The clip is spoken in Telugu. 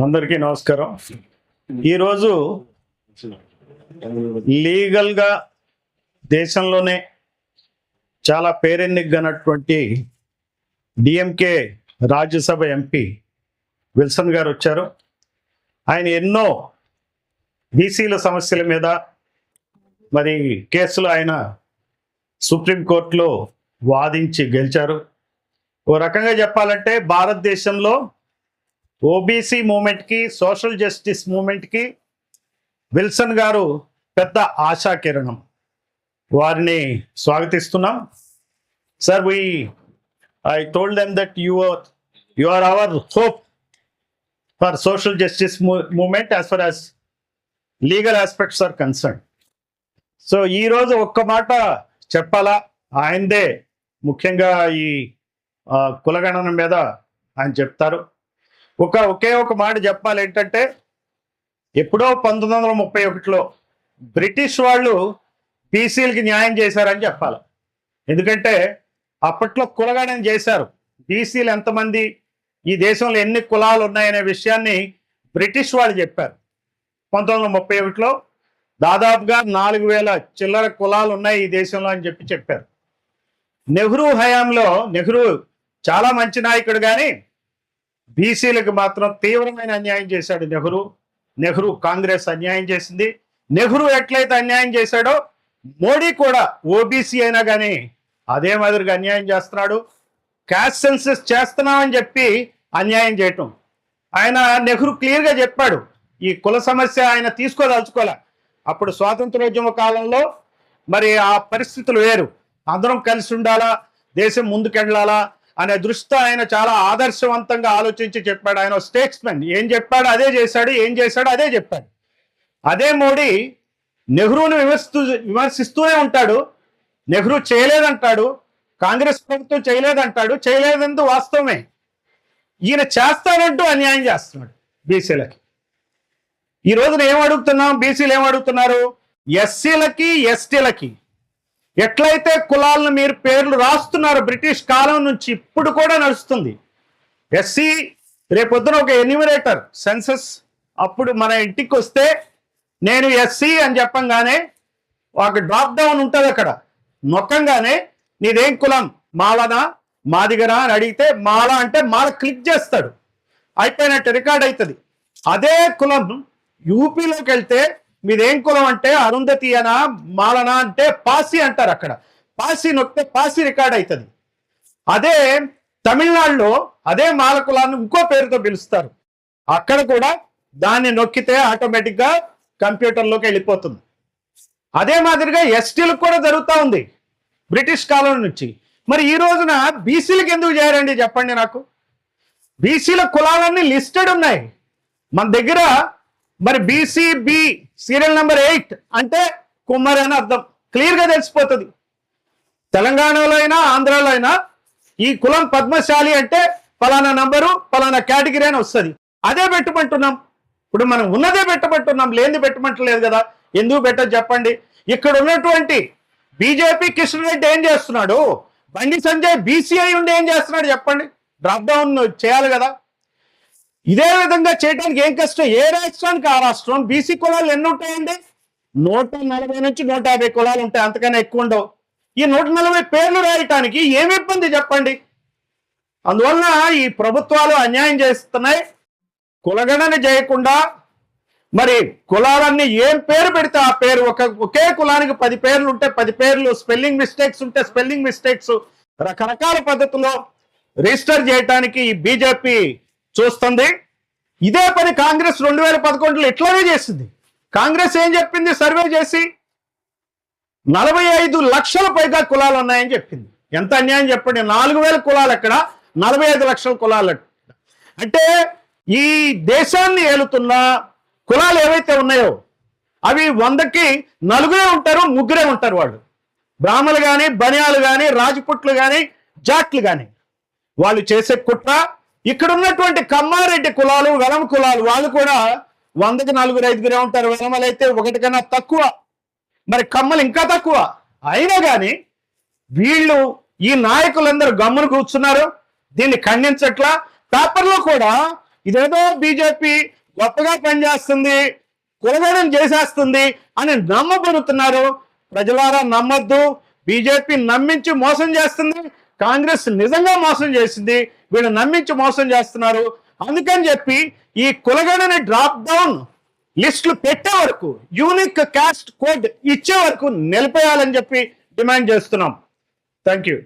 అందరికీ నమస్కారం. ఈరోజు లీగల్గా దేశంలోనే చాలా పేరెన్నికైనటువంటి డిఎంకే రాజ్యసభ ఎంపీ విల్సన్ గారు వచ్చారు. ఆయన ఎన్నో బీసీల సమస్యల మీద మరి కేసులు ఆయన సుప్రీంకోర్టులో వాదించి గెలిచారు. ఓ రకంగా చెప్పాలంటే భారతదేశంలో ఓబీసీ మూమెంట్కి, సోషల్ జస్టిస్ మూమెంట్కి విల్సన్ గారు పెద్ద ఆశాకిరణం. వారిని స్వాగతిస్తున్నాం. Sir, I told them that you are our hope for social justice movement as far as legal aspects are concern. So ఈరోజు ఒక్క మాట చెప్పాలా, ఆయనదే ముఖ్యంగా ఈ కులగణన మీద ఆయన చెప్తారు. ఒకే ఒక మాట చెప్పాలి, ఏంటంటే ఎప్పుడో 1931లో బ్రిటిష్ వాళ్ళు బీసీలకి న్యాయం చేశారని చెప్పాలి. ఎందుకంటే అప్పట్లో కులగణన చేశారు. బీసీలు ఎంతమంది, ఈ దేశంలో ఎన్ని కులాలు ఉన్నాయనే విషయాన్ని బ్రిటిష్ వాళ్ళు చెప్పారు. 1931లో దాదాపుగా 4000 చిల్లర కులాలు ఉన్నాయి ఈ దేశంలో అని చెప్పారు. నెహ్రూ హయాంలో నెహ్రూ చాలా మంచి నాయకుడు, కానీ బీసీలకు మాత్రం తీవ్రమైన అన్యాయం చేశాడు. నెహ్రూ కాంగ్రెస్ అన్యాయం చేసింది. నెహ్రూ ఎట్లయితే అన్యాయం చేశాడో మోడీ కూడా ఓబీసీ అయినా కానీ అదే మాదిరిగా అన్యాయం చేస్తున్నాడు. క్యాస్ట్ సెన్సస్ చేస్తున్నామని చెప్పి అన్యాయం చేయటం. నెహ్రూ క్లియర్గా చెప్పాడు, ఈ కుల సమస్య ఆయన తీసుకోదలుచుకోలే. అప్పుడు స్వాతంత్రోద్యమ కాలంలో మరి ఆ పరిస్థితులు వేరు. అందరం కలిసి ఉండాలా, దేశం ముందుకెళ్ళాలా అనే దృష్టితో ఆయన చాలా ఆదర్శవంతంగా ఆలోచించి చెప్పాడు. ఆయన స్టేట్స్మెన్. ఏం చెప్పాడు అదే చేశాడు, ఏం చేశాడు అదే చెప్పాడు. అదే మోడీ నెహ్రూని విమర్శిస్తూనే ఉంటాడు. నెహ్రూ చేయలేదంటాడు, కాంగ్రెస్ ప్రభుత్వం చేయలేదంటాడు. చేయలేదందు వాస్తవమే. ఈయన చేస్తానంటూ అన్యాయం చేస్తున్నాడు బీసీలకి. ఈ రోజున ఏం అడుగుతున్నాం, బీసీలు ఏం అడుగుతున్నారు, ఎస్సీలకి ఎస్టీలకి ఎట్లయితే కులాలను మీరు పేర్లు రాస్తున్నారు బ్రిటిష్ కాలం నుంచి ఇప్పుడు కూడా నడుస్తుంది. ఎస్సీ రేపొద్దున ఒక ఎన్యూమరేటర్ సెన్సస్ అప్పుడు మన ఇంటికి వస్తే నేను ఎస్సీ అని చెప్పంగానే ఒక డ్రాప్ డౌన్ ఉంటుంది. అక్కడ నొక్కంగానే నీదేం కులం, మాలనా మాదిగనా అని అడిగితే మాల అంటే మాల క్లిక్ చేస్తాడు, అయిపోయినట్టు రికార్డ్ అవుతుంది. అదే కులం యూపీలోకి వెళ్తే మీదేం కులం అంటే అరుంధతి అనా మాలనా అంటే పాసి అంటారు. అక్కడ పాసి నొక్కితే పాసి రికార్డ్ అవుతుంది. అదే తమిళనాడులో అదే మాల కులాన్ని ఇంకో పేరుతో పిలుస్తారు. అక్కడ కూడా దాన్ని నొక్కితే ఆటోమేటిక్గా కంప్యూటర్లోకి వెళ్ళిపోతుంది. అదే మాదిరిగా ఎస్టీలకు కూడా జరుగుతూ ఉంది బ్రిటిష్ కాలం నుంచి. మరి ఈ రోజున బీసీలకు ఎందుకు చేయరండి చెప్పండి నాకు. బీసీల కులాలన్నీ లిస్టెడ్ ఉన్నాయి మన దగ్గర. మరి బీసీబీ సీరియల్ నెంబర్ 8 అంటే కుమ్మరి అని అర్థం, క్లియర్గా తెలిసిపోతుంది. తెలంగాణలో అయినా ఆంధ్రాలో అయినా ఈ కులం పద్మశాలి అంటే ఫలానా నంబరు ఫలానా కేటగిరీ అని వస్తుంది. అదే పెట్టమంటున్నాం. ఇప్పుడు మనం ఉన్నదే పెట్టమంటున్నాం, లేనిది పెట్టమంటలేదు కదా. ఎందుకు పెట్టదు చెప్పండి. ఇక్కడ ఉన్నటువంటి బీజేపీ కిషన్ రెడ్డి ఏం చేస్తున్నాడు, బండి సంజయ్ బీసీ అయి ఉండి ఏం చేస్తున్నాడు చెప్పండి. డ్రాప్ డౌన్ చేయాలి కదా. ఇదే విధంగా చేయడానికి ఏం కష్టం. ఏ రాష్ట్రానికి ఆ రాష్ట్రం. బీసీ కులాలు ఎన్ని ఉంటాయండి? 140 నుంచి 150 కులాలు ఉంటాయి, అంతకన్నా ఎక్కువ ఉండవు. ఈ 140 పేర్లు రాయటానికి ఏమి ఇబ్బంది చెప్పండి. అందువలన ఈ ప్రభుత్వాలు అన్యాయం చేస్తున్నాయి. కులగణన చేయకుండా మరి కులాలన్నీ ఏం పేరు పెడితే ఆ పేరు, ఒకే కులానికి 10 పేర్లు ఉంటే 10 పేర్లు, స్పెల్లింగ్ మిస్టేక్స్ ఉంటే స్పెల్లింగ్ మిస్టేక్స్, రకరకాల పద్ధతిలో రిజిస్టర్ చేయడానికి ఈ బీజేపీ చూస్తుంది. ఇదే పని కాంగ్రెస్ 2011లో ఇట్లానే చేసింది. కాంగ్రెస్ ఏం చెప్పింది, సర్వే చేసి 45 లక్షల పైగా కులాలు ఉన్నాయని చెప్పింది. ఎంత అన్యాయం చెప్పండి. 4000 కులాలు ఎక్కడ, 45 లక్షల కులాలు. అంటే ఈ దేశాన్ని ఏలుతున్న కులాలు ఏవైతే ఉన్నాయో అవి 100కి 4 ఉంటారు, 3 ఉంటారు. వాళ్ళు బ్రాహ్మణులు కానీ, బనియాలు కానీ, రాజపుట్లు కానీ, జాట్లు కానీ. వాళ్ళు చేసే కుట్ర. ఇక్కడ ఉన్నటువంటి కమ్మారెడ్డి కులాలు, వెలమ కులాలు వాళ్ళు కూడా 100కి 4-5 ఉంటారు. వెలమలు అయితే 1 కన్నా తక్కువ, మరి కమ్మలు ఇంకా తక్కువ. అయినా కానీ వీళ్ళు ఈ నాయకులందరూ గమ్మును కూర్చున్నారు, దీన్ని ఖండించట్లా. పేపర్లో కూడా ఇదేదో బీజేపీ గొప్పగా పనిచేస్తుంది, కులగడం చేసేస్తుంది అని నమ్మబడుతున్నారు. ప్రజలారా నమ్మొద్దు. బీజేపీ నమ్మించి మోసం చేస్తుంది, కాంగ్రెస్ నిజంగా మోసం చేసింది, వీళ్ళు నమ్మించి మోసం చేస్తున్నారు. అందుకని చెప్పి ఈ కులగణని డ్రాప్ డౌన్ లిస్టులు పెట్టే వరకు, యూనిక్ క్యాస్ట్ కోడ్ ఇచ్చే వరకు నిలిపేయాలని చెప్పి డిమాండ్ చేస్తున్నాం. Thank you.